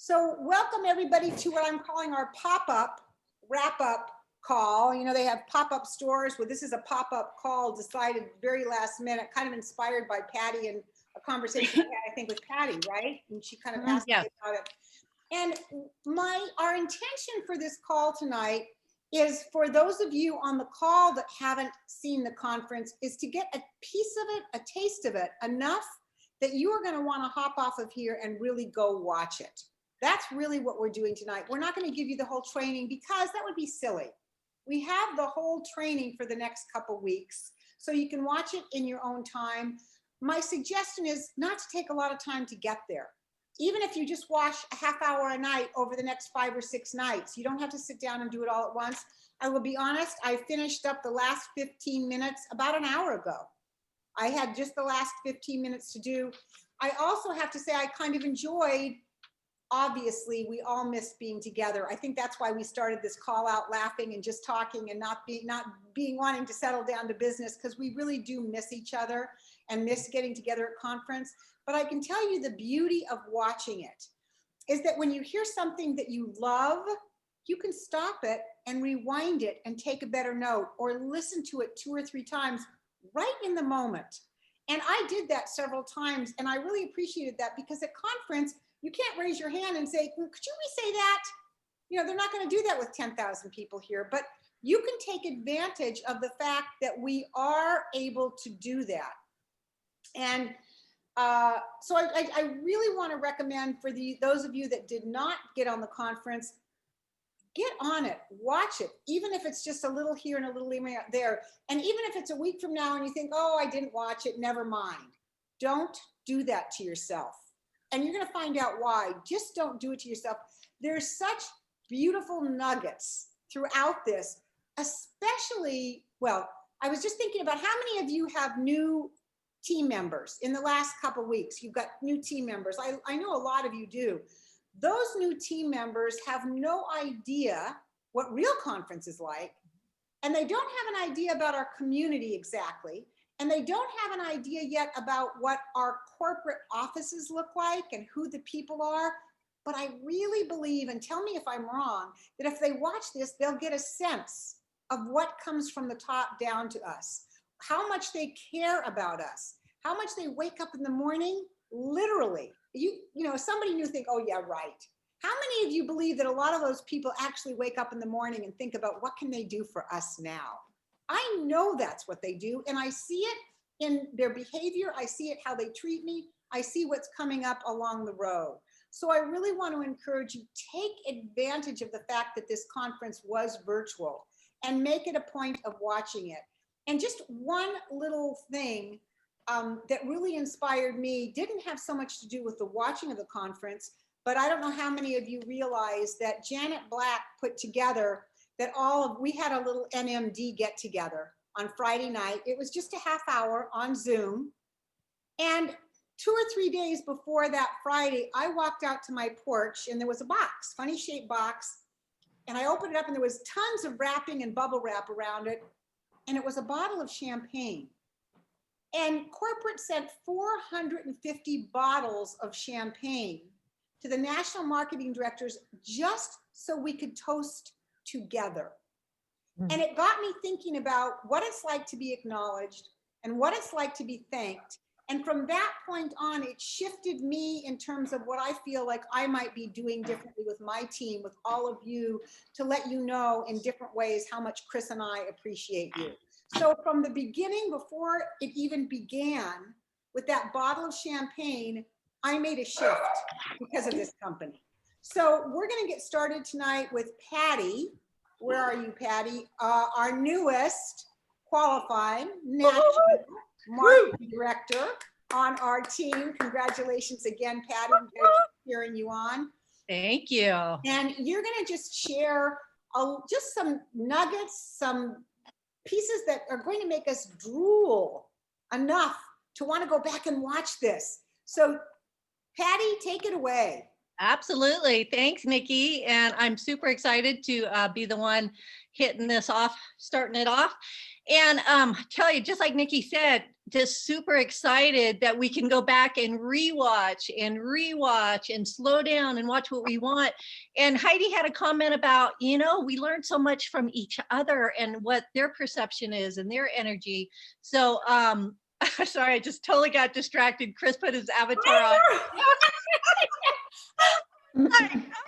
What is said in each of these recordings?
So welcome everybody to what I'm calling our pop-up wrap-up call. You know, they have pop-up stores where this is a pop-up call decided very last minute, kind of inspired by Patty and a conversation I had, I think, with Patty, right? And she kind of asked me about it. And our intention for this call tonight is for those of you on the call that haven't seen the conference is to get a piece of it, a taste of it, enough that you are going to want to hop off of here and really go watch it. That's really what we're doing tonight. We're not going to give you the whole training because that would be silly. We have the whole training for the next couple weeks, so you can watch it in your own time. My suggestion is not to take a lot of time to get there. Even if you just watch a half hour a night over the next 5 or 6 nights, you don't have to sit down and do it all at once. I will be honest, I finished up the last 15 minutes about an hour ago. I had just the last 15 minutes to do. I also have to say I kind of enjoyed, obviously we all miss being together. I think that's why we started this call out laughing and just talking and not being wanting to settle down to business, because we really do miss each other and miss getting together at conference. But I can tell you the beauty of watching it is that when you hear something that you love, you can stop it and rewind it and take a better note or listen to it 2 or 3 times right in the moment. And I did that several times and I really appreciated that, because at conference, you can't raise your hand and say, could you re-say that? You know, they're not going to do that with 10,000 people here, but you can take advantage of the fact that we are able to do that. And so I really want to recommend for those of you that did not get on the conference, get on it, watch it, even if it's just a little here and a little there. And even if it's a week from now and you think, oh, I didn't watch it, never mind. Don't do that to yourself. And you're going to find out why. Just don't do it to yourself. There's such beautiful nuggets throughout this, especially, well, I was just thinking about how many of you have new team members in the last couple of weeks. You've got new team members. I know a lot of you do. Those new team members have no idea what real conference is like, and they don't have an idea about our community exactly, and they don't have an idea yet about what our corporate offices look like and who the people are. But I really believe, and tell me if I'm wrong, that if they watch this, they'll get a sense of what comes from the top down to us, how much they care about us, how much they wake up in the morning, literally. You know, somebody new think, oh yeah, right. How many of you believe that a lot of those people actually wake up in the morning and think about what can they do for us now? I know that's what they do, and I see it in their behavior. I see it how they treat me. I see what's coming up along the road. So I really want to encourage you, take advantage of the fact that this conference was virtual and make it a point of watching it. And just one little thing that really inspired me didn't have so much to do with the watching of the conference, but I don't know how many of you realize that Janet Black put together that we had a little NMD get together on Friday night. It was just a half hour on Zoom. And 2 or 3 days before that Friday, I walked out to my porch and there was a box, funny shaped box. And I opened it up and there was tons of wrapping and bubble wrap around it. And it was a bottle of champagne. And corporate sent 450 bottles of champagne to the national marketing directors just so we could toast together. And it got me thinking about what it's like to be acknowledged and what it's like to be thanked. And from that point on, it shifted me in terms of what I feel like I might be doing differently with my team, with all of you, to let you know in different ways how much Chris and I appreciate you. So from the beginning, before it even began, with that bottle of champagne, I made a shift because of this company. So we're going to get started tonight with Patty. Where are you, Patty? Our newest qualifying national marketing director on our team. Congratulations again, Patty. We're cheering you on. Thank you. And you're going to just share just some nuggets, some pieces that are going to make us drool enough to want to go back and watch this. So Patty, take it away. Absolutely. Thanks, Nikki. And I'm super excited to be the one hitting this off, starting it off. And tell you, just like Nikki said, just super excited that we can go back and rewatch and slow down and watch what we want. And Heidi had a comment about, we learn so much from each other and what their perception is and their energy. So, sorry, I just totally got distracted. Chris put his avatar on.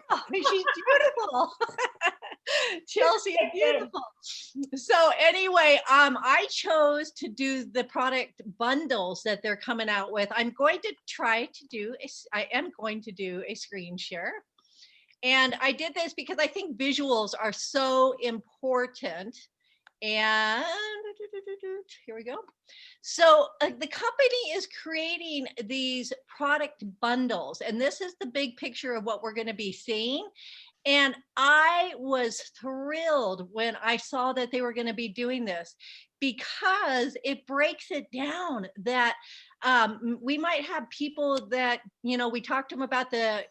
Oh, she's beautiful. Chelsea is beautiful. So anyway, I chose to do the product bundles that they're coming out with. I am going to do a screen share. And I did this because I think visuals are so important. And here we go. So the company is creating these product bundles, and this is the big picture of what we're going to be seeing. And I was thrilled when I saw that they were going to be doing this, because it breaks it down that we might have people that, we talked to them about the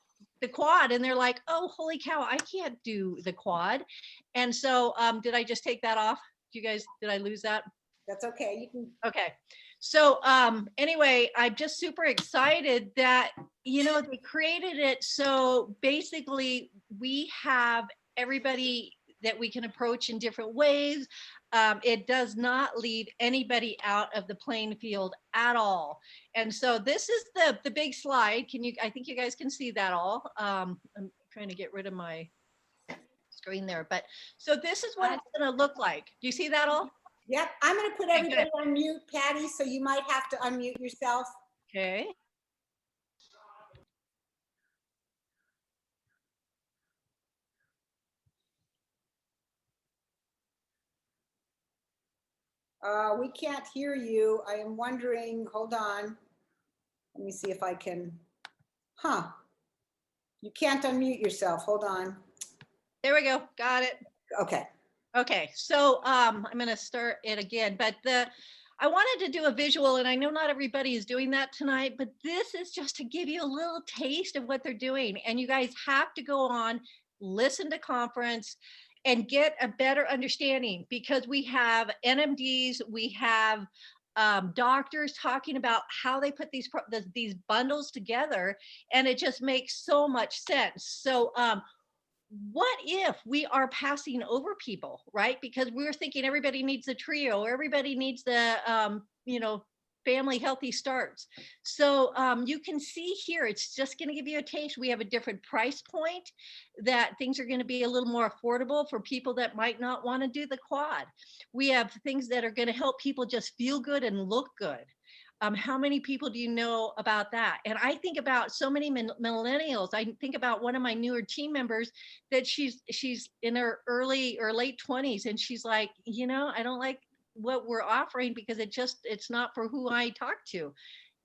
quad and they're like, oh, holy cow, I can't do the quad. And so did I just take that off? Did I lose that? That's okay. You can. Okay. So anyway, I'm just super excited that, they created it. So basically we have everybody that we can approach in different ways. It does not leave anybody out of the playing field at all. And so this is the big slide. I think you guys can see that all. I'm trying to get rid of my screen there, but so this is what it's going to look like. Do you see that all? Yep, I'm going to put everybody on mute, Patty, so you might have to unmute yourself. Okay. We can't hear you. I am wondering, hold on. Let me see if I can. You can't unmute yourself. Hold on. There we go. Got it. Okay. Okay, so I'm going to start it again, but I wanted to do a visual, and I know not everybody is doing that tonight, but this is just to give you a little taste of what they're doing. And you guys have to go on, listen to conference, and get a better understanding, because we have NMDs, we have doctors talking about how they put these bundles together, and it just makes so much sense. So what if we are passing over people, right? Because we're thinking everybody needs a trio, or everybody needs the, family healthy starts. So you can see here, it's just going to give you a taste. We have a different price point, that things are going to be a little more affordable for people that might not want to do the quad. We have things that are going to help people just feel good and look good. How many people do you know about that? And I think about so many millennials. I think about one of my newer team members that she's in her early or late 20s, and she's like, I don't like what we're offering because it's not for who I talk to.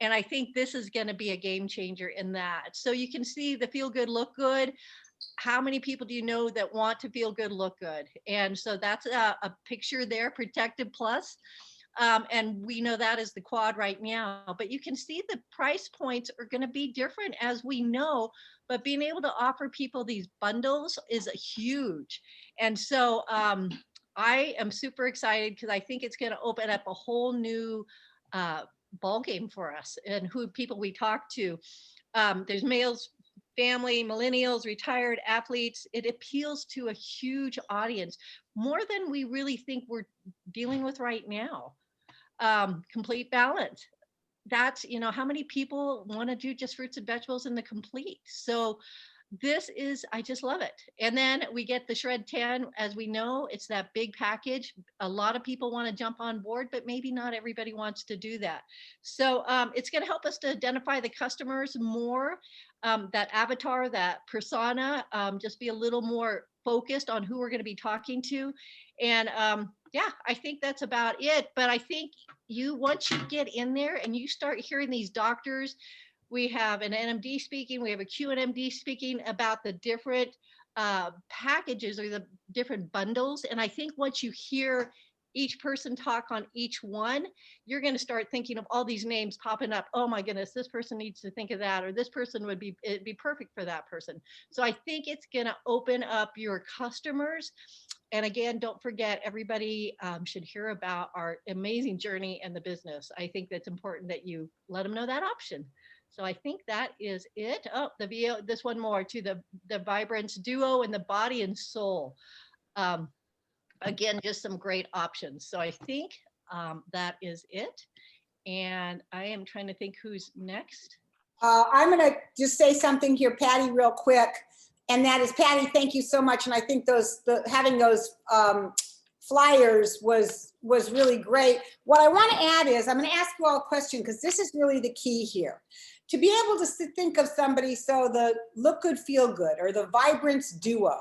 And I think this is going to be a game changer in that. So you can see the feel good, look good. How many people do you know that want to feel good, look good? And so that's a picture there, Protective Plus. And we know that is the quad right now, but you can see the price points are going to be different, as we know, but being able to offer people these bundles is huge. And so I am super excited, because I think it's going to open up a whole new ball game for us and who people we talk to. There's males, family, millennials, retired athletes. It appeals to a huge audience, more than we really think we're dealing with right now. Complete balance. That's, how many people want to do just fruits and vegetables in the complete? So this is, I just love it. And then we get the Shred 10. As we know, it's that big package. A lot of people want to jump on board, but maybe not everybody wants to do that. So it's going to help us to identify the customers more, that avatar, that persona, just be a little more focused on who we're going to be talking to. And yeah, I think that's about it. But I think once you get in there and you start hearing these doctors, we have an NMD speaking, we have a QNMD speaking about the different packages or the different bundles. And I think once you hear each person talk on each one, you're going to start thinking of all these names popping up. Oh my goodness, this person needs to think of that, or this person it'd be perfect for that person. So I think it's going to open up your customers. And again, don't forget, everybody should hear about our amazing journey and the business. I think that's important that you let them know that option. So I think that is it. Oh, this one more to the Vibrance Duo and the Body and Soul. Again, just some great options. So I think that is it. And I am trying to think who's next. I'm going to just say something here, Patty, real quick. And that is, Patty, thank you so much. And I think having those flyers was really great. What I want to add is, I'm going to ask you all a question, because this is really the key here. To be able to think of somebody, so the Look Good, Feel Good, or the Vibrance Duo.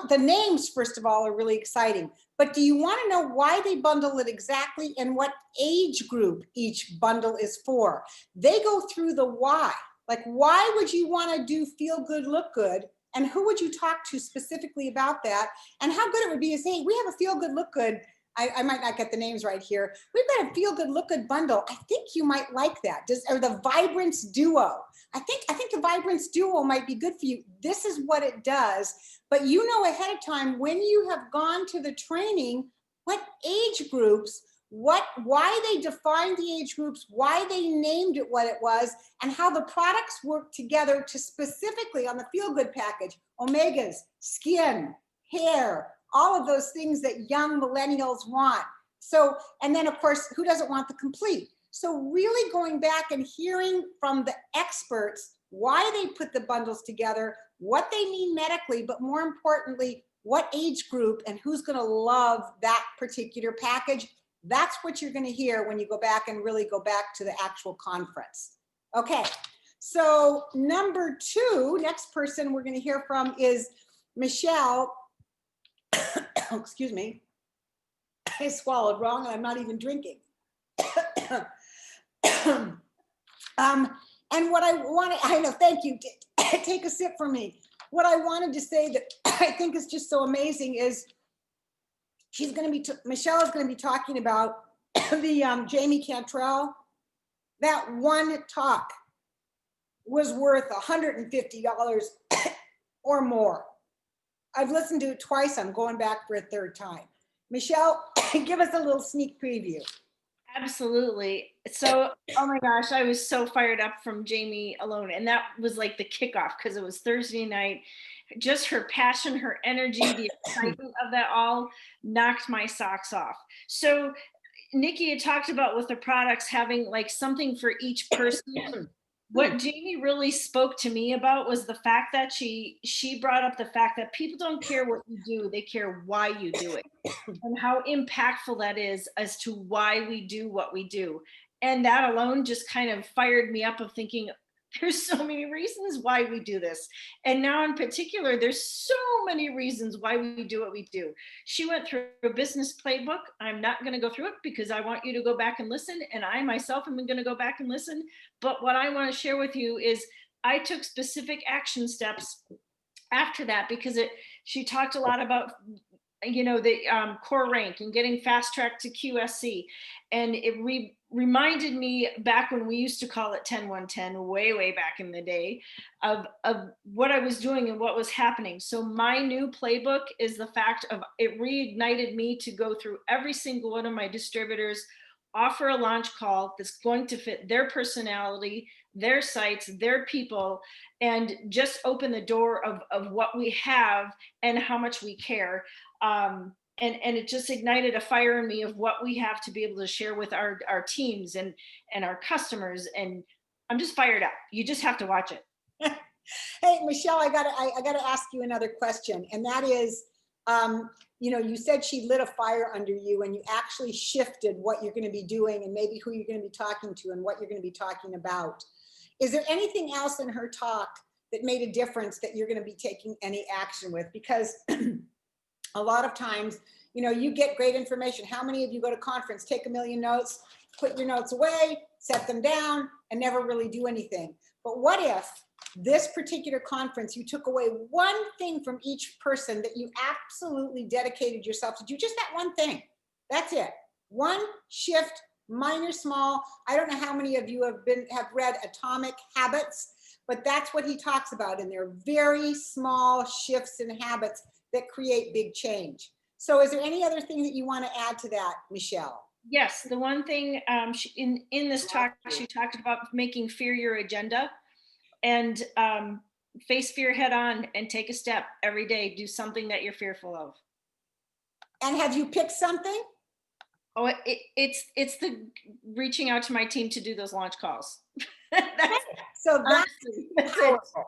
The names, first of all, are really exciting. But do you want to know why they bundle it exactly and what age group each bundle is for? They go through the why. Like, why would you want to do Feel Good, Look Good? And who would you talk to specifically about that? And how good it would be to say, hey, we have a Feel Good, Look Good. I might not get the names right here. We've got a Feel Good, Look Good bundle. I think you might like that. Or the Vibrance Duo. I think the Vibrance Duo might be good for you. This is what it does. But you know ahead of time, when you have gone to the training, what age groups, why they defined the age groups, why they named it what it was, and how the products work together to specifically on the Feel Good package, omegas, skin, hair, all of those things that young millennials want. So, and then of course, who doesn't want the complete? So really going back and hearing from the experts why they put the bundles together, what they mean medically, but more importantly, what age group and who's going to love that particular package. That's what you're going to hear when you go back and really go back to the actual conference. Okay, so number 2, next person we're going to hear from is Michelle. Oh, excuse me. I swallowed wrong and I'm not even drinking. And what I wanted, I know, thank you. Take a sip for me. What I wanted to say that I think is just so amazing is Michelle is going to be talking about the Jamie Cantrell. That one talk was worth $150 or more. I've listened to it twice. I'm going back for a third time. Michelle, give us a little sneak preview. Absolutely. So, oh my gosh, I was so fired up from Jamie alone. And that was like the kickoff because it was Thursday night. Just her passion, her energy, the excitement of that all knocked my socks off. So Nikki had talked about with the products having like something for each person. What Jamie really spoke to me about was the fact that she brought up the fact that people don't care what you do, they care why you do it, and how impactful that is as to why we do what we do. And that alone just kind of fired me up of thinking, there's so many reasons why we do this. And now in particular, there's so many reasons why we do what we do. She went through a business playbook. I'm not going to go through it because I want you to go back and listen. And I myself am going to go back and listen. But what I want to share with you is I took specific action steps after that because she talked a lot about the core rank and getting fast track to QSC. And it reminded me back when we used to call it 10-1-10, way back in the day, of what I was doing and what was happening. So my new playbook is the fact of it reignited me to go through every single one of my distributors, offer a launch call that's going to fit their personality, their sites, their people, and just open the door of what we have and how much we care. And it just ignited a fire in me of what we have to be able to share with our teams and our customers. And I'm just fired up. You just have to watch it. Hey, Michelle, I gotta ask you another question. And that is, you said she lit a fire under you and you actually shifted what you're going to be doing and maybe who you're going to be talking to and what you're going to be talking about. Is there anything else in her talk that made a difference that you're going to be taking any action with? Because a lot of times, you get great information. How many of you go to conference, take a million notes, put your notes away, set them down, and never really do anything? But what if this particular conference, you took away one thing from each person that you absolutely dedicated yourself to do, just that one thing? That's it. One shift, minor, small. I don't know how many of you have read Atomic Habits, but that's what he talks about in there. Very small shifts in habits that create big change. So is there any other thing that you want to add to that, Michelle? Yes, the one thing in this talk, she talked about making fear your agenda, and face fear head on and take a step every day. Do something that you're fearful of. And have you picked something? Oh, it's the reaching out to my team to do those launch calls. So that's that's powerful.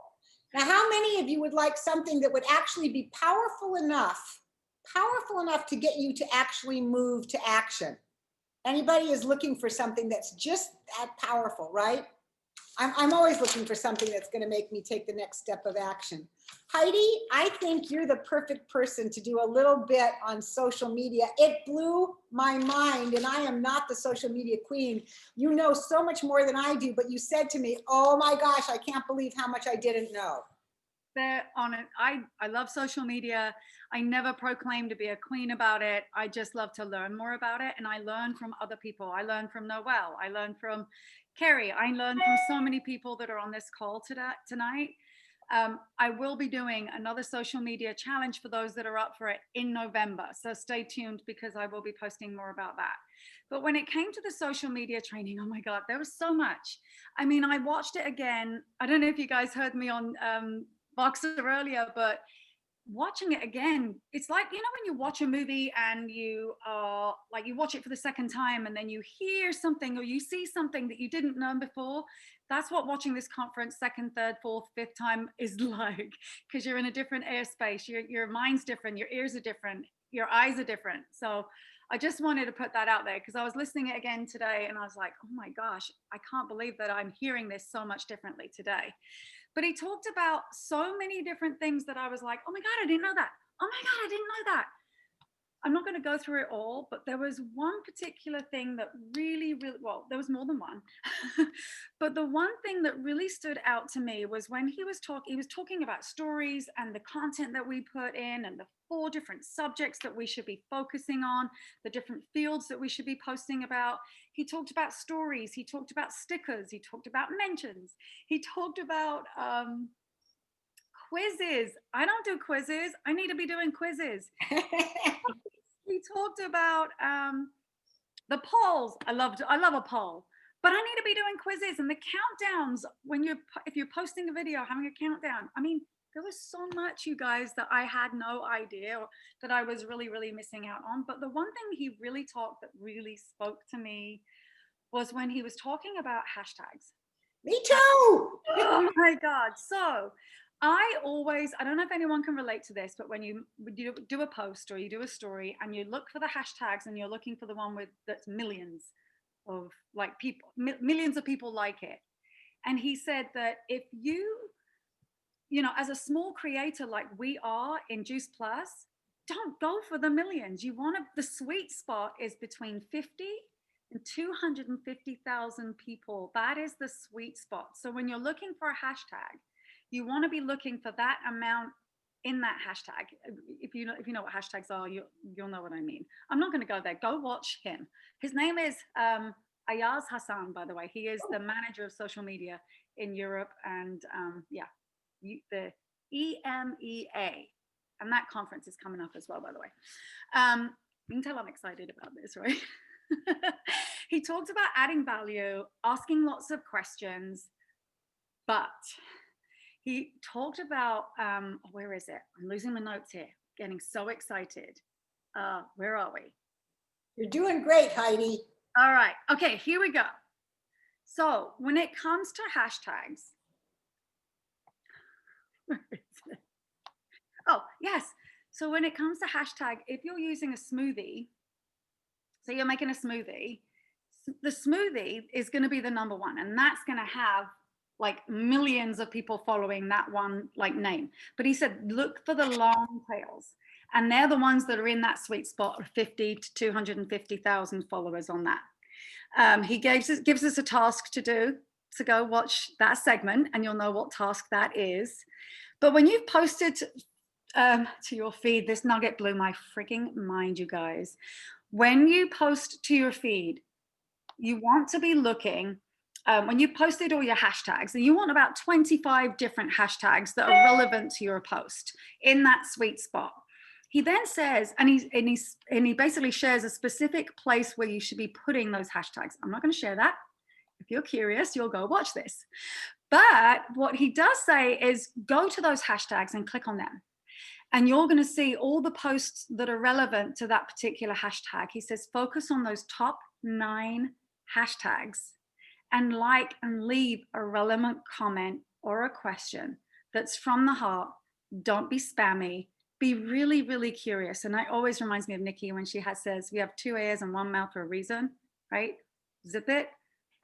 Now, how many of you would like something that would actually be powerful enough to get you to actually move to action? Anybody is looking for something that's just that powerful, right? I'm always looking for something that's going to make me take the next step of action. Heidi, I think you're the perfect person to do a little bit on social media. It blew my mind, and I am not the social media queen. You know so much more than I do, but you said to me, oh my gosh, I can't believe how much I didn't know. They're on it. I love social media. I never proclaim to be a queen about it. I just love to learn more about it. And I learn from other people. I learn from Noelle. I learn from Carrie. I learn from so many people that are on this call tonight. I will be doing another social media challenge for those that are up for it in November. So stay tuned, because I will be posting more about that. But when it came to the social media training, oh my God, there was so much. I mean, I watched it again. I don't know if you guys heard me on Boxer earlier, but watching it again, it's like, you know, when you watch a movie and you watch it for the second time, and then you hear something or you see something that you didn't know before. That's what watching this conference second, third, fourth, fifth time is like, because you're in a different airspace. Your mind's different, your ears are different, your eyes are different. So I just wanted to put that out there, because I was listening it again today and I was like, oh my gosh, I can't believe that I'm hearing this so much differently today. But he talked about so many different things that I was like, oh my God, I didn't know that. Oh my God, I didn't know that. I'm not going to go through it all, but there was one particular thing that really, well, there was more than one. But the one thing that really stood out to me was when he was talking about stories and the content that we put in, and the 4 different subjects that we should be focusing on, the different fields that we should be posting about. He talked about stories. He talked about stickers. He talked about mentions. He talked about quizzes. I don't do quizzes. I need to be doing quizzes. He talked about the polls. I love a poll, but I need to be doing quizzes and the countdowns if you're posting a video, having a countdown. I mean, there was so much, you guys, that I had no idea, or that I was really, really missing out on. But the one thing he really talked that really spoke to me was when he was talking about hashtags. Me too. Oh my God. So I don't know if anyone can relate to this, but when you do a post or you do a story and you look for the hashtags and you're looking for the one that's millions of people, millions of people like it. And he said that if you know, as a small creator like we are in Juice Plus, don't go for the millions. The sweet spot is between 50 and 250,000 people. That is the sweet spot. So when you're looking for a hashtag, you want to be looking for that amount in that hashtag. If you know what hashtags are, you'll know what I mean. I'm not going to go there. Go watch him. His name is Ayaz Hassan, by the way. He is the manager of social media in Europe, and the EMEA, and that conference is coming up as well, by the way. You can tell I'm excited about this, right? He talked about adding value, asking lots of questions, but he talked about where is it? I'm losing my notes here, getting so excited. Where are we? You're doing great, Heidi. All right. Okay, here we go. So when it comes to hashtags, where is it? Oh, yes. So when it comes to hashtag, if you're using a smoothie, so you're making a smoothie, the smoothie is going to be the number one, and that's going to have like millions of people following that one name. But he said, look for the long tails, and they're the ones that are in that sweet spot of 50 to 250,000 followers on that. He gives us a task to do, to go watch that segment, and you'll know what task that is. But when you've posted to your feed, this nugget blew my freaking mind, you guys. when you post to your feed, you want to be looking, when you posted all your hashtags, and you want about 25 different hashtags that are relevant to your post in that sweet spot. He then says, and he basically shares a specific place where you should be putting those hashtags. I'm not going to share that. If you're curious, you'll go watch this. But what he does say is go to those hashtags and click on them. And you're going to see all the posts that are relevant to that particular hashtag. He says, focus on those top 9 hashtags and like and leave a relevant comment or a question that's from the heart. Don't be spammy. Be really, really curious. And that always reminds me of Nikki when she says, we have 2 ears and 1 mouth for a reason, right? Zip it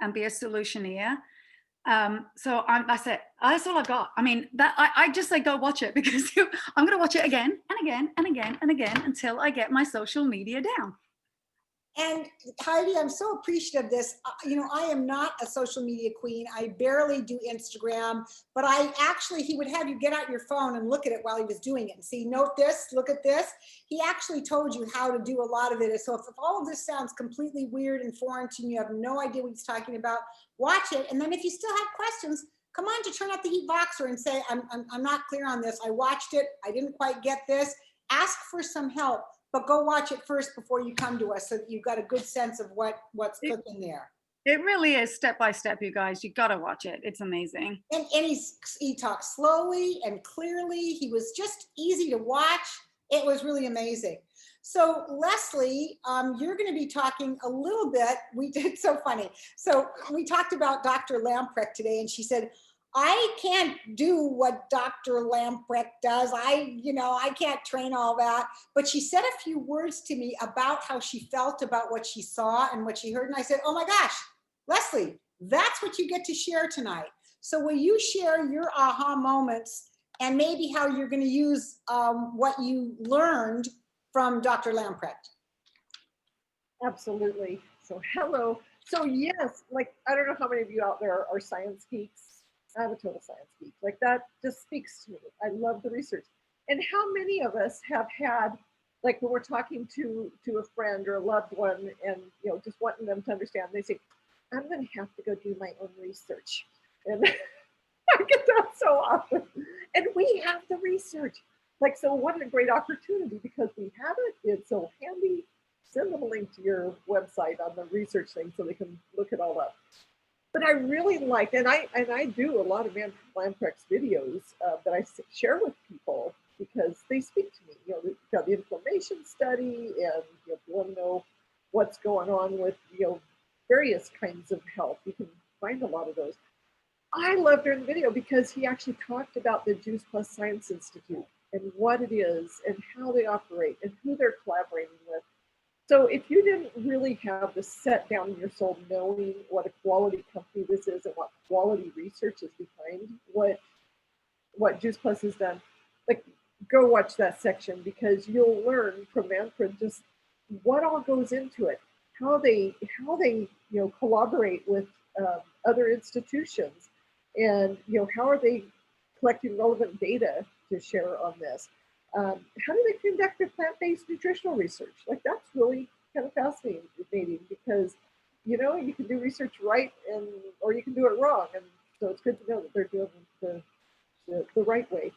and be a solutioneer. So that's it. That's all I got. I mean, that I just say go watch it, because I'm going to watch it again and again and again and again until I get my social media down. And Heidi, I'm so appreciative of this. You know, I am not a social media queen. I barely do Instagram, but he would have you get out your phone and look at it while he was doing it and see, note this, look at this. He actually told you how to do a lot of it. So if all of this sounds completely weird and foreign to you, you have no idea what he's talking about, watch it. And then if you still have questions, come on to Turn Up the Heat Voxer and say, I'm not clear on this. I watched it. I didn't quite get this. Ask for some help. But go watch it first before you come to us so that you've got a good sense of what's cooking there. It really is step by step, you guys. You got to watch it. It's amazing. And he talks slowly and clearly. He was just easy to watch. It was really amazing. So Leslie, you're going to be talking a little bit. It's so funny. So we talked about Dr. Lamprecht today, and she said, I can't do what Dr. Lamprecht does. I can't train all that. But she said a few words to me about how she felt about what she saw and what she heard. And I said, oh my gosh, Leslie, that's what you get to share tonight. So will you share your aha moments and maybe how you're going to use what you learned from Dr. Lamprecht? Absolutely. So hello. So yes, like, I don't know how many of you out there are science geeks. I'm a total science geek. Like, that just speaks to me. I love the research. And how many of us have had, like, when we're talking to a friend or a loved one and, you know, just wanting them to understand, they say, I'm going to have to go do my own research. And I get that so often. And we have the research. Like, so what a great opportunity, because we have it. It's so handy. Send them a link to your website on the research thing so they can look it all up. But I really liked, and I do a lot of Lamprecht's videos that I share with people because they speak to me. You know, we've got the inflammation study, and if you want to know what's going on with, you know, various kinds of health, you can find a lot of those. I loved during the video because he actually talked about the Juice Plus Science Institute and what it is and how they operate and who they're collaborating with. So if you didn't really have the set down in your soul knowing what a quality company this is and what quality research is behind what Juice Plus has done, like, go watch that section, because you'll learn from Manfred just what all goes into it, how they you know, collaborate with other institutions, and, you know, how are they collecting relevant data to share on this. How do they conduct their plant-based nutritional research? Like, that's really kind of fascinating because, you know, you can do research right or you can do it wrong. And so it's good to know that they're doing the right way.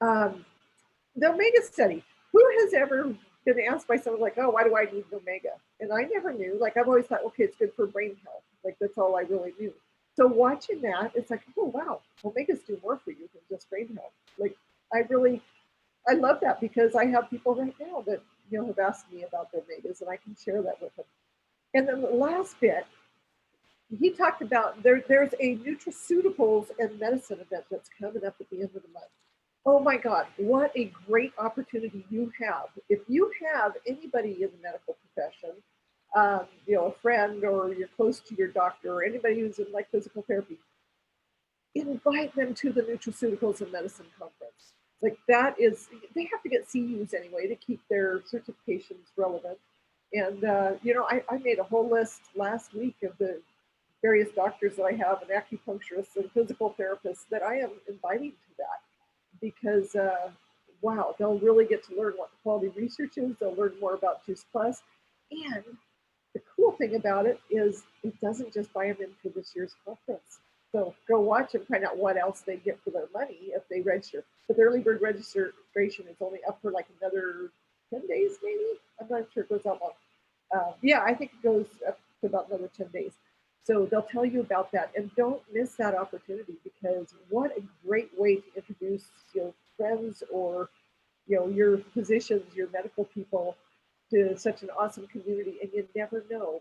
The omega study. Who has ever been asked by someone like, oh, why do I need an omega? And I never knew. Like, I've always thought, okay, it's good for brain health. Like, that's all I really knew. So watching that, it's like, oh, wow, omegas do more for you than just brain health. Like, I love that, because I have people right now that, you know, have asked me about their omegas, and I can share that with them. And then the last bit, he talked about there's a nutraceuticals and medicine event that's coming up at the end of the month. Oh my God, what a great opportunity you have. If you have anybody in the medical profession, you know, a friend, or you're close to your doctor, or anybody who's in, like, physical therapy, invite them to the Nutraceuticals and Medicine Conference. Like, that is, they have to get CUs anyway to keep their certifications relevant. And, you know, I made a whole list last week of the various doctors that I have, and acupuncturists and physical therapists that I am inviting to that, because, wow, they'll really get to learn what the quality research is. They'll learn more about Juice Plus. And the cool thing about it is it doesn't just buy them in for this year's conference. So go watch and find out what else they get for their money if they register. But the early bird registration is only up for like another 10 days, maybe. I'm not sure it goes out long. Yeah, I think it goes up to about another 10 days. So they'll tell you about that. And don't miss that opportunity, because what a great way to introduce friends or your physicians, your medical people to such an awesome community. And you never know,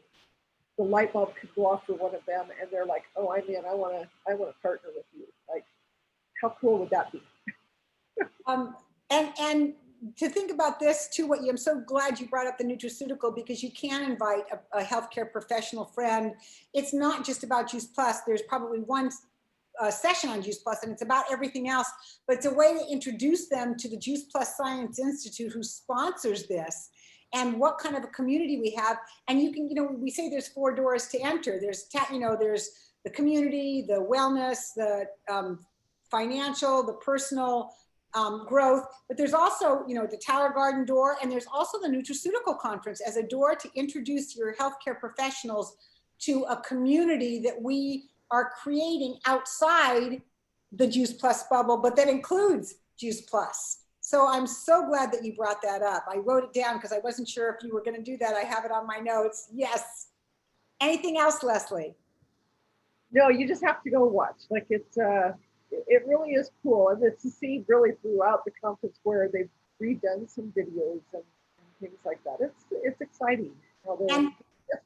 the light bulb could go off for one of them and they're like, oh, I'm in, I want to partner with you. Like, how cool would that be? And to think about this too, I'm so glad you brought up the nutraceutical, because you can invite a healthcare professional friend. It's not just about Juice Plus. There's probably one session on Juice Plus, and it's about everything else, but it's a way to introduce them to the Juice Plus Science Institute, who sponsors this, and what kind of a community we have. And you can, we say there's 4 doors to enter. There's the community, the wellness, the financial, the personal growth, but there's also, the Tower Garden door, and there's also the Nutraceutical Conference as a door to introduce your healthcare professionals to a community that we are creating outside the Juice Plus bubble, but that includes Juice Plus. So I'm so glad that you brought that up. I wrote it down because I wasn't sure if you were going to do that. I have it on my notes. Yes. Anything else, Leslie? No, you just have to go watch. Like, it really is cool. And it's to see really throughout the conference where they've redone some videos and things like that. It's exciting. And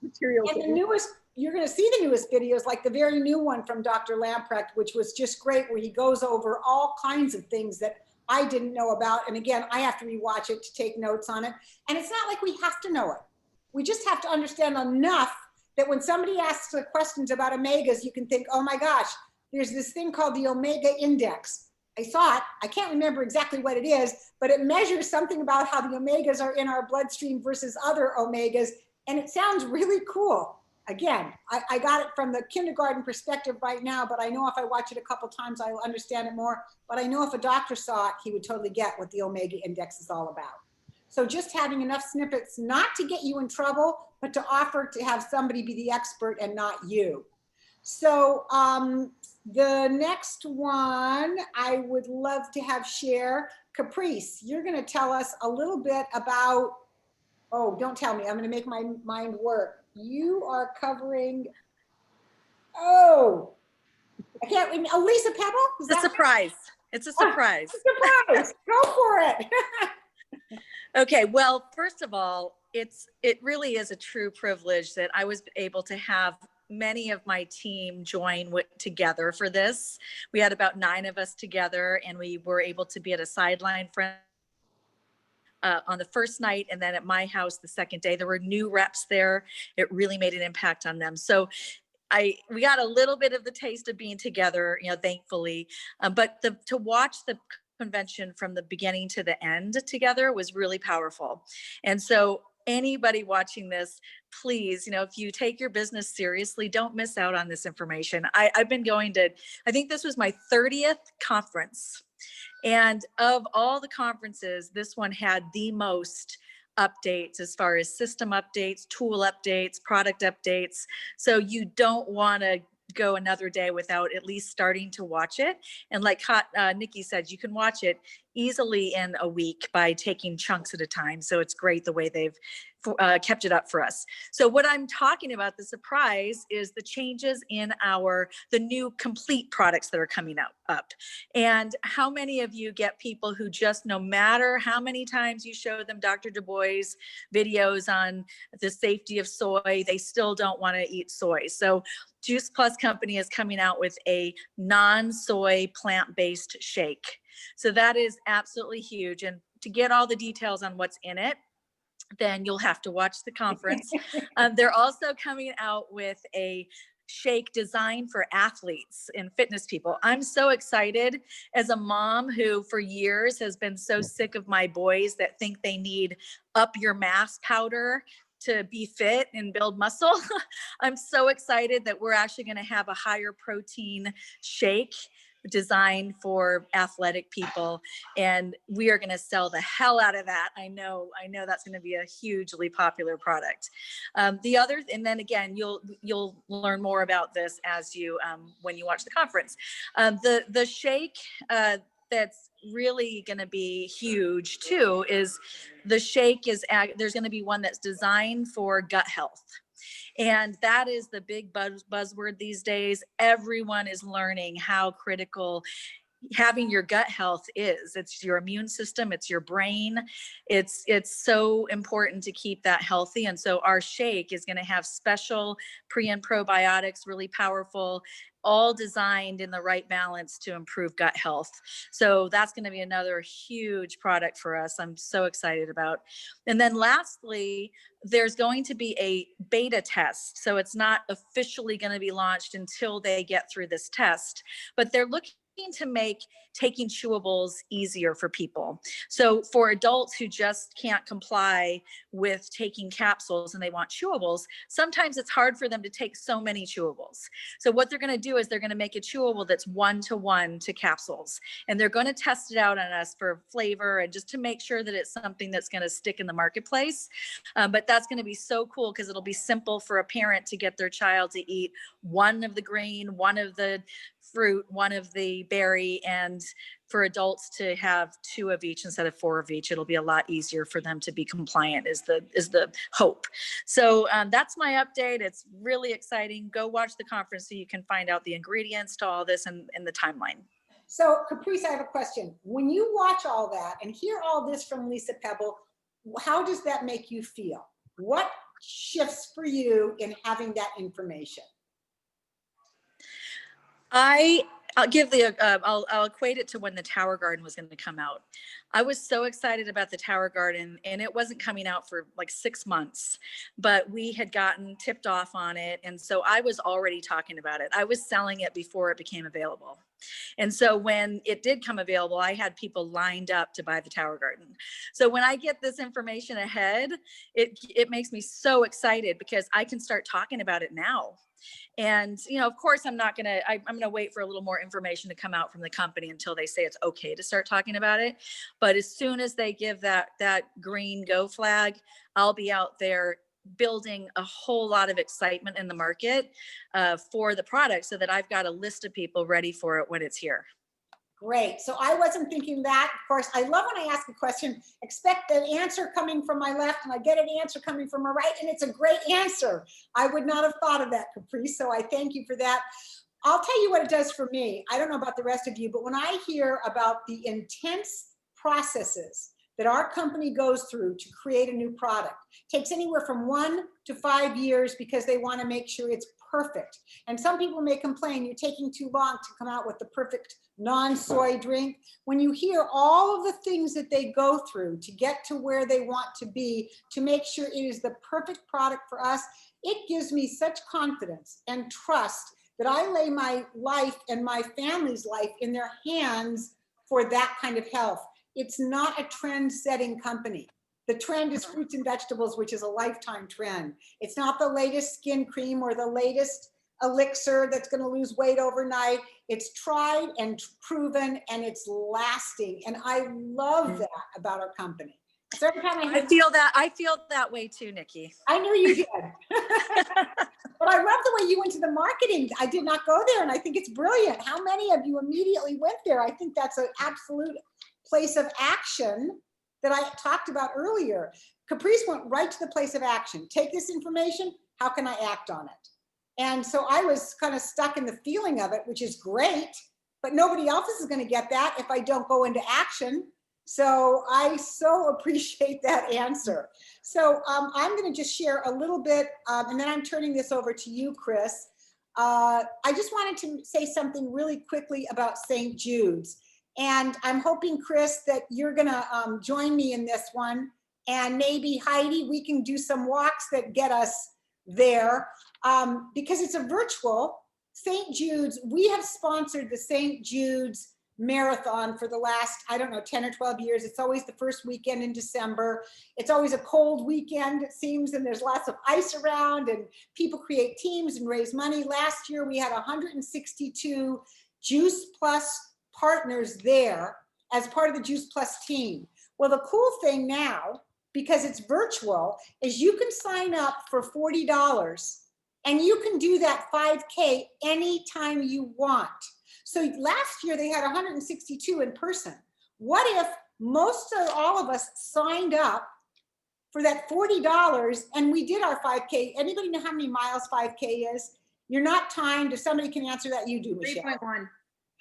materials. And the newest, you're going to see the newest videos, like the very new one from Dr. Lamprecht, which was just great, where he goes over all kinds of things that I didn't know about. And again, I have to rewatch it to take notes on it. And it's not like we have to know it. We just have to understand enough that when somebody asks questions about omegas, you can think, oh my gosh, there's this thing called the omega index. I saw it. I can't remember exactly what it is, but it measures something about how the omegas are in our bloodstream versus other omegas. And it sounds really cool. Again, I got it from the kindergarten perspective right now, but I know if I watch it a couple times, I'll understand it more. But I know if a doctor saw it, he would totally get what the omega index is all about. So just having enough snippets, not to get you in trouble, but to offer to have somebody be the expert and not you. So the next one I would love to have share. Caprice, you're going to tell us a little bit about, oh, don't tell me, I'm going to make my mind work. You are covering, oh, I can't remember, Elisa Pebble? It's a surprise. It's a surprise. Surprise, go for it. Okay, well, first of all, it really is a true privilege that I was able to have many of my team join together for this. We had about 9 of us together, and we were able to be at a sideline friend on the first night, and then at my house the second day. There were new reps there. It really made an impact on them. So we got a little bit of the taste of being together, thankfully. But to watch the convention from the beginning to the end together was really powerful. And so anybody watching this, please, if you take your business seriously, don't miss out on this information. I've been going to, I think this was my 30th conference. And of all the conferences, this one had the most updates as far as system updates, tool updates, product updates. So you don't want to go another day without at least starting to watch it. And like Nikki said, you can watch it easily in a week by taking chunks at a time. So it's great the way they've kept it up for us. So what I'm talking about, the surprise, is the changes in the new complete products that are coming up. And how many of you get people who just, no matter how many times you show them Dr. Du Bois videos on the safety of soy, they still don't want to eat soy. So Juice Plus Company is coming out with a non-soy plant-based shake. So that is absolutely huge. And to get all the details on what's in it, then you'll have to watch the conference. They're also coming out with a shake designed for athletes and fitness people. I'm so excited as a mom who for years has been so sick of my boys that think they need up your mass powder to be fit and build muscle. I'm so excited that we're actually going to have a higher protein shake designed for athletic people, and we are going to sell the hell out of that. I know that's going to be a hugely popular product. The other, and then again, you'll learn more about this as you when you watch the conference. The shake that's really going to be huge too is the shake is there's going to be one that's designed for gut health. And that is the big buzzword these days. Everyone is learning how critical having your gut health is. It's your immune system, it's your brain. It's so important to keep that healthy. And so our shake is going to have special pre and probiotics, really powerful, all designed in the right balance to improve gut health. So that's going to be another huge product for us. I'm so excited about. And then lastly, there's going to be a beta test. So it's not officially going to be launched until they get through this test, but they're looking to make taking chewables easier for people. So for adults who just can't comply with taking capsules and they want chewables, sometimes it's hard for them to take so many chewables. So what they're going to do is they're going to make a chewable that's 1-to-1 to capsules. And they're going to test it out on us for flavor and just to make sure that it's something that's going to stick in the marketplace. But that's going to be so cool because it'll be simple for a parent to get their child to eat one of the green, one of the fruit, one of the berry, and for adults to have 2 of each instead of 4 of each. It'll be a lot easier for them to be compliant is the hope. So that's my update. It's really exciting. Go watch the conference so you can find out the ingredients to all this and the timeline. So Caprice, I have a question. When you watch all that and hear all this from Lisa Pebble, how does that make you feel? What shifts for you in having that information? I'll give I'll equate it to when the Tower Garden was going to come out. I was so excited about the Tower Garden, and it wasn't coming out for like 6 months, but we had gotten tipped off on it. And so I was already talking about it. I was selling it before it became available. And so when it did come available, I had people lined up to buy the Tower Garden. So when I get this information ahead, it makes me so excited because I can start talking about it now. And, of course, I'm going to wait for a little more information to come out from the company until they say it's okay to start talking about it. But as soon as they give that green go flag, I'll be out there building a whole lot of excitement in the market for the product so that I've got a list of people ready for it when it's here. Great. So I wasn't thinking that. Of course, I love when I ask a question, expect an answer coming from my left and I get an answer coming from my right, and it's a great answer. I would not have thought of that, Caprice. So I thank you for that. I'll tell you what it does for me. I don't know about the rest of you, but when I hear about the intense processes that our company goes through to create a new product, it takes anywhere from 1 to 5 years because they want to make sure it's perfect. And some people may complain you're taking too long to come out with the perfect non-soy drink. When you hear all of the things that they go through to get to where they want to be, to make sure it is the perfect product for us, it gives me such confidence and trust that I lay my life and my family's life in their hands for that kind of health. It's not a trend-setting company. The trend is fruits and vegetables, which is a lifetime trend. It's not the latest skin cream or the latest elixir that's going to lose weight overnight. It's tried and proven, and it's lasting. And I love that about our company. So every time I feel that way too, Nikki. I knew you did. But I love the way you went to the marketing. I did not go there, and I think it's brilliant. How many of you immediately went there? I think that's an absolute place of action that I talked about earlier. Caprice went right to the place of action. Take this information, how can I act on it? And so I was kind of stuck in the feeling of it, which is great, but nobody else is going to get that if I don't go into action. So I so appreciate that answer. So I'm going to just share a little bit, and then I'm turning this over to you, Chris. I just wanted to say something really quickly about St. Jude's. And I'm hoping, Chris, that you're going to join me in this one. And maybe Heidi, we can do some walks that get us there, because it's a virtual St. Jude's. We have sponsored the St. Jude's Marathon for the last, I don't know, 10 or 12 years. It's always the first weekend in December. It's always a cold weekend, it seems, and there's lots of ice around, and people create teams and raise money. Last year, we had 162 Juice Plus partners there as part of the Juice Plus team. Well, the cool thing now, because it's virtual, is you can sign up for $40 and you can do that 5K anytime you want. So last year they had 162 in person. What if most of all of us signed up for that $40 and we did our 5K? Anybody know how many miles 5K is? You're not timed. If somebody can answer that, you do, Michelle. 3.1.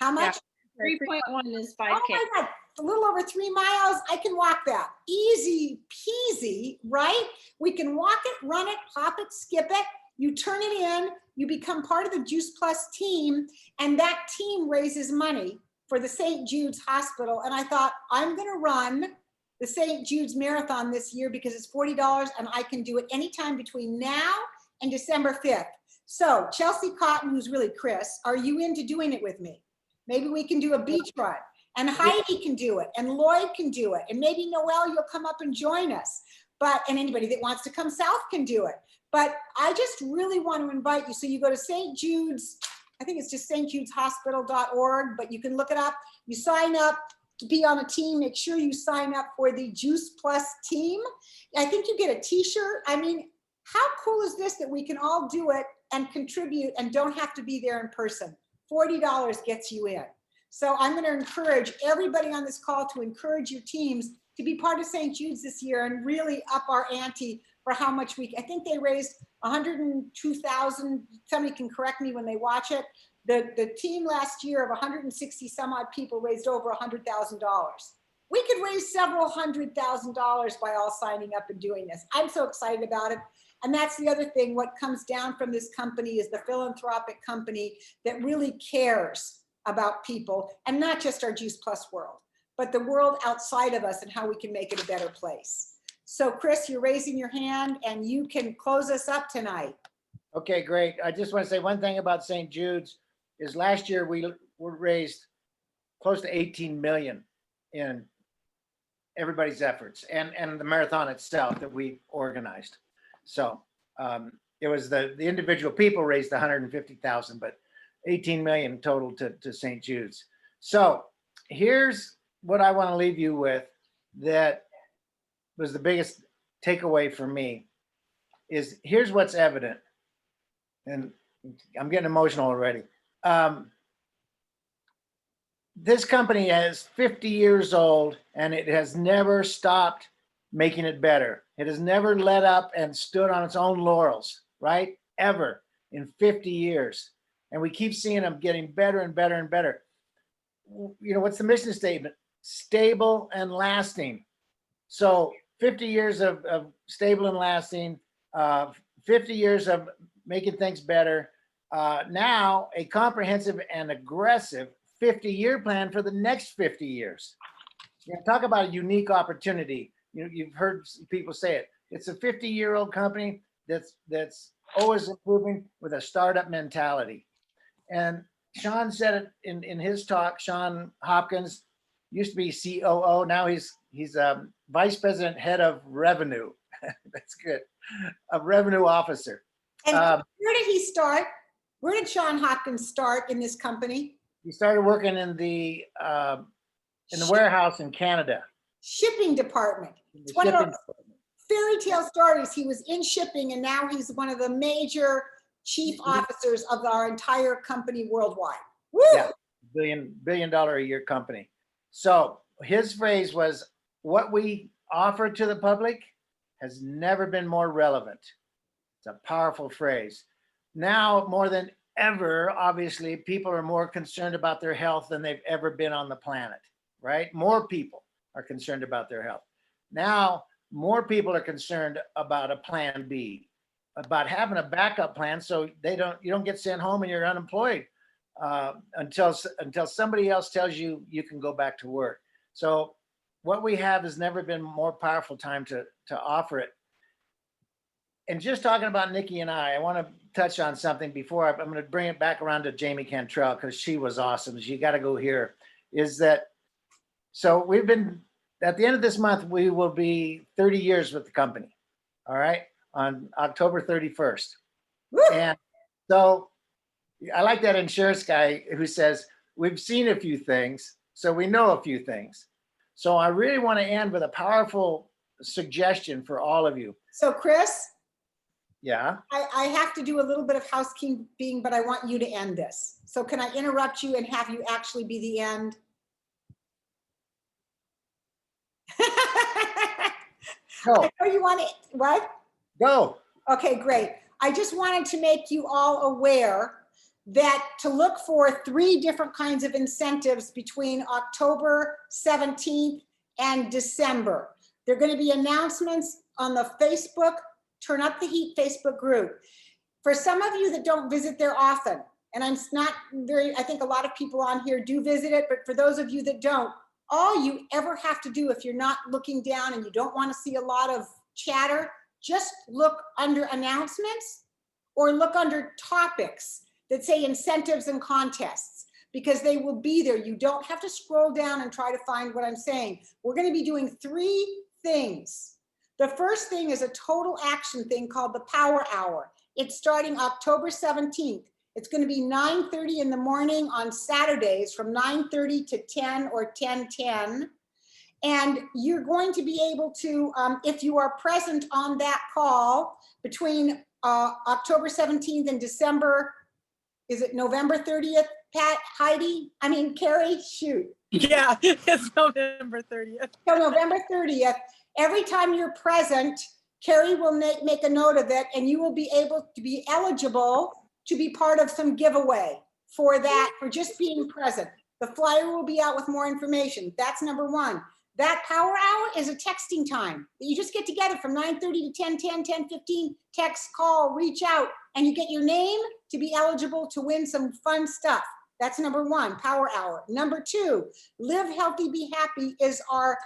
How much? 3.1 is 5K. Oh my God, a little over 3 miles. I can walk that. Easy peasy, right? We can walk it, run it, hop it, skip it. You turn it in, you become part of the Juice Plus team, and that team raises money for the St. Jude's Hospital. And I thought, I'm gonna run the St. Jude's Marathon this year because it's $40 and I can do it anytime between now and December 5th. So Chelsea Cotton, who's really Chris, are you into doing it with me? Maybe we can do a beach run, and Heidi can do it, and Lloyd can do it, and maybe Noelle, you'll come up and join us. And anybody that wants to come south can do it. But I just really want to invite you. So you go to St. Jude's, I think it's just stjudeshospital.org, but you can look it up. You sign up to be on a team. Make sure you sign up for the Juice Plus team. I think you get a t-shirt. I mean, how cool is this that we can all do it and contribute and don't have to be there in person? $40 gets you in. So I'm going to encourage everybody on this call to encourage your teams to be part of St. Jude's this year and really up our ante for how much I think they raised 102,000. Somebody can correct me when they watch it. The team last year of 160 some odd people raised over $100,000. We could raise several $100,000 by all signing up and doing this. I'm so excited about it. And that's the other thing. What comes down from this company is the philanthropic company that really cares about people, and not just our Juice Plus world, but the world outside of us and how we can make it a better place. So Chris, you're raising your hand and you can close us up tonight. Okay, great. I just want to say one thing about St. Jude's is last year we raised close to 18 million in everybody's efforts and the marathon itself that we organized. So it was the individual people raised 150,000, but 18 million total to St. Jude's. So here's what I want to leave you with that was the biggest takeaway for me is here's what's evident. And I'm getting emotional already. This company is 50 years old and it has never stopped making it better. It has never let up and stood on its own laurels, right? Ever in 50 years. And we keep seeing them getting better and better and better. You know, what's the mission statement? Stable and lasting. So 50 years of stable and lasting, 50 years of making things better. Now a comprehensive and aggressive 50-year plan for the next 50 years. You know, talk about a unique opportunity. You know, you've heard people say it. It's a 50-year-old company that's always improving with a startup mentality. And Sean said it in his talk. Sean Hopkins used to be COO. Now he's vice president, head of revenue. That's good. A revenue officer. And where did he start? Where did Sean Hopkins start in this company? He started working in the warehouse in Canada. Shipping department. It's one of those fairy tale stories. He was in shipping and now he's one of the major chief officers of our entire company worldwide. Woo! Yeah, billion dollar a year company. So his phrase was, what we offer to the public has never been more relevant. It's a powerful phrase. Now more than ever, obviously, people are more concerned about their health than they've ever been on the planet, right? More people are concerned about their health. Now, more people are concerned about a plan B, about having a backup plan so you don't get sent home and you're unemployed until somebody else tells you you can go back to work. So what we have has never been more powerful time to offer it. And just talking about Nikki and I want to touch on something before I'm going to bring it back around to Jamie Cantrell because she was awesome. You got to go here. So we've been, at the end of this month, we will be 30 years with the company. All right. On October 31st. Woo! And so I like that insurance guy who says we've seen a few things, so we know a few things. So I really want to end with a powerful suggestion for all of you. So Chris, Yeah. I have to do a little bit of housekeeping, but I want you to end this. So can I interrupt you and have you actually be the end? Go. I know you want to, what? Go. Okay, great. I just wanted to make you all aware that to look for 3 different kinds of incentives between October 17th and December. There are going to be announcements on the Facebook, Turn Up the Heat Facebook group. For some of you that don't visit there often, and I'm not very, I think a lot of people on here do visit it, but for those of you that don't, all you ever have to do if you're not looking down and you don't want to see a lot of chatter, just look under announcements or look under topics that say incentives and contests, because they will be there. You don't have to scroll down and try to find what I'm saying. We're going to be doing 3 things. The first thing is a total action thing called the Power Hour. It's starting October 17th. It's going to be 9:30 in the morning on Saturdays from 9:30 to 10 or 10:10. And you're going to be able to, if you are present on that call between October 17th and December, is it November 30th, Pat, Carrie, shoot. Yeah, it's November 30th. So November 30th, every time you're present, Carrie will make a note of it, and you will be able to be eligible to be part of some giveaway for that, for just being present. The flyer will be out with more information. That's number 1. That Power Hour is a texting time that you just get together from 9:30 to 10:10, 10:15, text, call, reach out, and you get your name to be eligible to win some fun stuff. That's number 1, Power Hour. Number 2, Live Healthy, Be Happy is our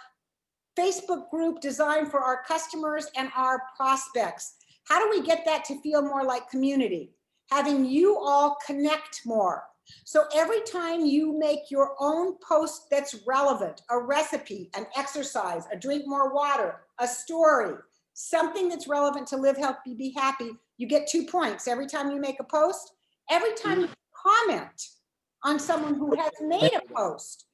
Facebook group designed for our customers and our prospects. How do we get that to feel more like community? Having you all connect more. So every time you make your own post that's relevant, a recipe, an exercise, a drink more water, a story, something that's relevant to Live Healthy, Be Happy, you get 2 points every time you make a post. Every time you comment on someone who has made a post.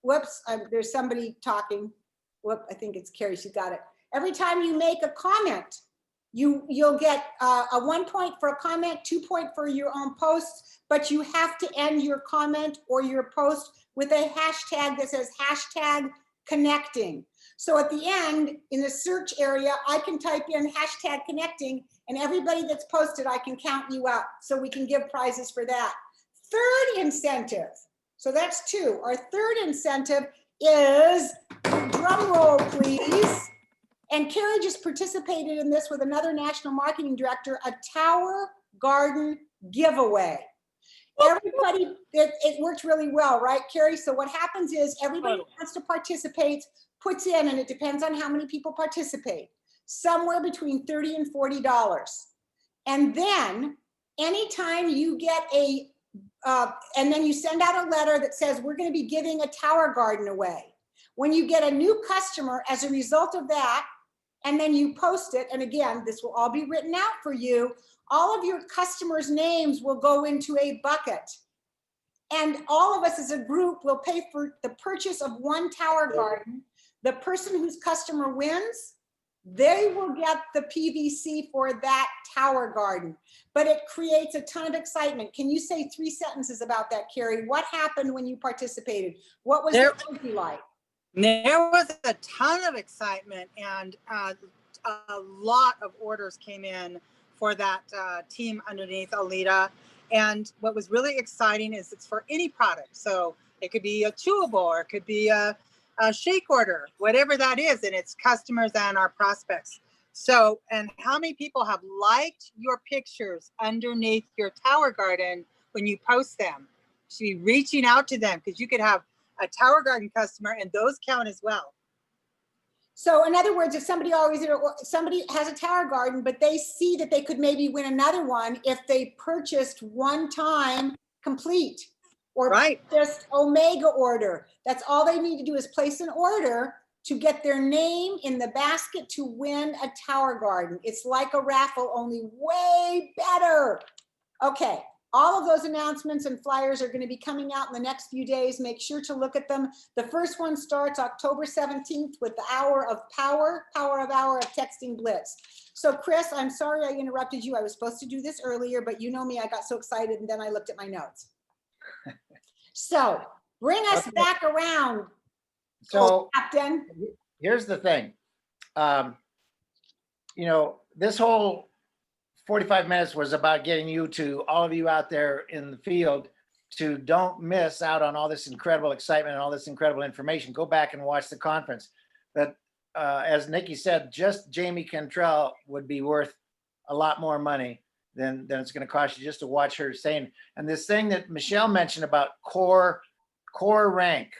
Whoops, there's somebody talking. Whoop, I think it's Carrie, she got it. Every time you make a comment, you'll get a 1 point for a comment, 2 point for your own posts, but you have to end your comment or your post with a hashtag that says hashtag connecting. So at the end, in the search area, I can type in hashtag connecting, and everybody that's posted, I can count you out, so we can give prizes for that. Third incentive, so that's 2. Our third incentive is, drum roll please, and Carrie just participated in this with another national marketing director, a Tower Garden giveaway. Everybody, it worked really well, right, Carrie? So what happens is everybody who wants to participate puts in, and it depends on how many people participate, somewhere between $30 and $40. And then anytime you get and then you send out a letter that says, we're going to be giving a Tower Garden away. When you get a new customer as a result of that, and then you post it, and again, this will all be written out for you, all of your customers' names will go into a bucket. And all of us as a group will pay for the purchase of 1 Tower Garden. The person whose customer wins, they will get the PVC for that Tower Garden. But it creates a ton of excitement. Can you say 3 sentences about that, Carrie? What happened when you participated? What was the energy like? There was a ton of excitement, and a lot of orders came in for that team underneath Alita. And what was really exciting is it's for any product. So it could be a chewable, or it could be a shake order, whatever that is, and it's customers and our prospects. So, and how many people have liked your pictures underneath your Tower Garden when you post them? You should be reaching out to them, because you could have a Tower Garden customer, and those count as well. So in other words, if somebody has a Tower Garden, but they see that they could maybe win another one if they purchased 1 time complete, or just Omega order. That's all they need to do is place an order to get their name in the basket to win a Tower Garden. It's like a raffle, only way better. Okay, All of those announcements and flyers are going to be coming out in the next few days. Make sure to look at them. The first one starts October 17th with the Hour of Power of Texting Blitz. So Chris, I'm sorry I interrupted you. I was supposed to do this earlier, but you know me, I got so excited and then I looked at my notes. So bring us back around, So Captain. here's the thing. You know, this whole 45 minutes was about getting you to, all of you out there in the field, to don't miss out on all this incredible excitement and all this incredible information. Go back and watch the conference. But as Nikki said, just Jamie Cantrell would be worth a lot more money than it's going to cost you just to watch her saying. And this thing that Michelle mentioned about core rank,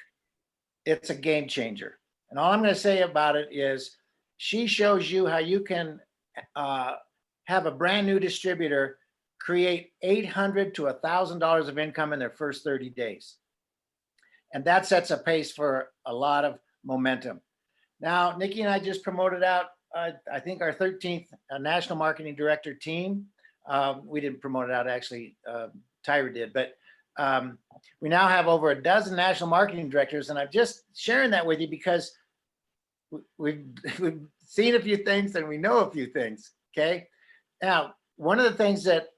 it's a game changer. And all I'm going to say about it is she shows you how you can have a brand new distributor create $800 to $1,000 of income in their first 30 days. And that sets a pace for a lot of momentum. Now, Nikki and I just promoted out, I think, our 13th National Marketing Director team. We didn't promote it out, actually, Tyra did, but we now have over a dozen national marketing directors. And I'm just sharing that with you because we've seen a few things and we know a few things, okay? Now, one of the things that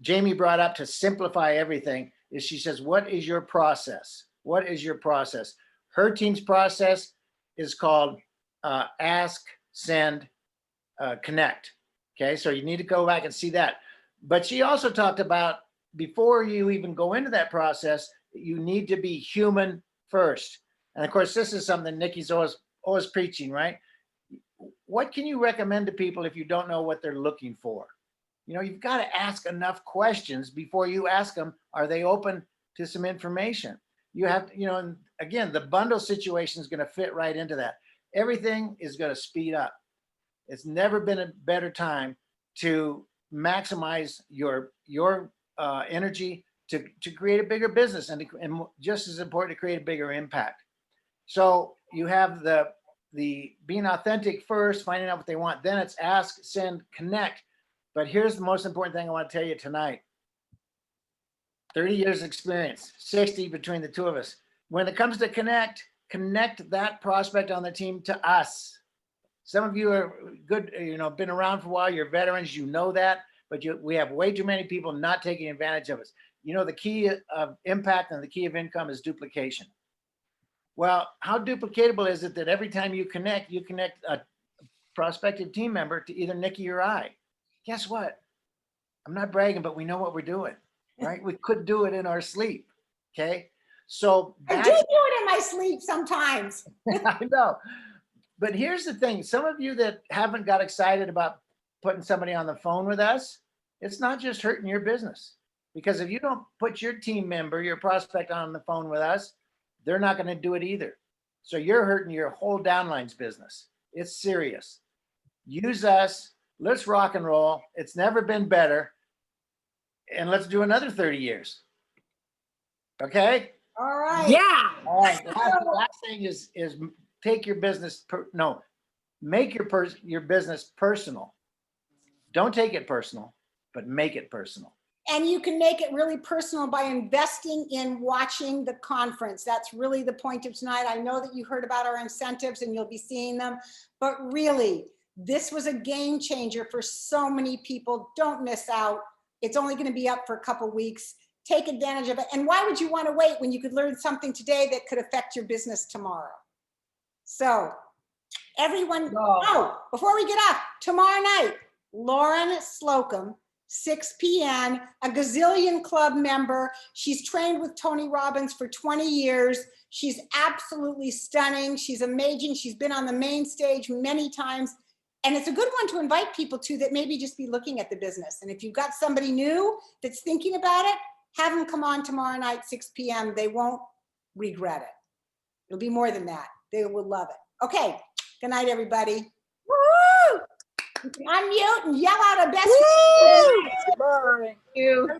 Jamie brought up to simplify everything is she says, what is your process? What is your process? Her team's process is called Ask, Send, Connect. Okay, so you need to go back and see that. But she also talked about, before you even go into that process, you need to be human first. And of course, this is something Nikki's always preaching, right? What can you recommend to people if you don't know what they're looking for? You know, you've got to ask enough questions before you ask them, are they open to some information? You have to, you know, and again, the bundle situation is going to fit right into that. Everything is going to speed up. It's never been a better time to maximize your energy to create a bigger business, and just as important, to create a bigger impact. So you have the being authentic first, finding out what they want. Then it's ask, send, connect. But here's the most important thing I want to tell you tonight. 30 years experience, 60 between the two of us. When it comes to connect that prospect on the team to us. Some of you are good, you know, been around for a while, you're veterans, you know that, but we have way too many people not taking advantage of us. You know, the key of impact and the key of income is duplication. Well, how duplicatable is it that every time you connect a prospective team member to either Nikki or I? Guess what? I'm not bragging, but we know what we're doing, right? We could do it in our sleep, okay? So I do it in my sleep sometimes. I know. But here's the thing. Some of you that haven't got excited about putting somebody on the phone with us, it's not just hurting your business. Because if you don't put your team member, your prospect on the phone with us, they're not going to do it either. So you're hurting your whole downlines business. It's serious. Use us. Let's rock and roll. It's never been better. And let's do another 30 years. Okay? All right. Yeah. All right. The last thing is take your business, make your business personal. Don't take it personal, but make it personal. And you can make it really personal by investing in watching the conference. That's really the point of tonight. I know that you heard about our incentives and you'll be seeing them, but really, this was a game changer for so many people. Don't miss out. It's only going to be up for a couple weeks. Take advantage of it. And why would you want to wait when you could learn something today that could affect your business tomorrow? So everyone, oh, before we get off, tomorrow night, Lauren Slocum, 6 p.m., a gazillion club member. She's trained with Tony Robbins for 20 years. She's absolutely stunning. She's amazing. She's been on the main stage many times. And it's a good one to invite people to that maybe just be looking at the business. And if you've got somebody new that's thinking about it, have them come on tomorrow night, 6 p.m. They won't regret it. It'll be more than that. They will love it. Okay. Good night, everybody. Woo! You can unmute and yell out a best. Bye. Thank you.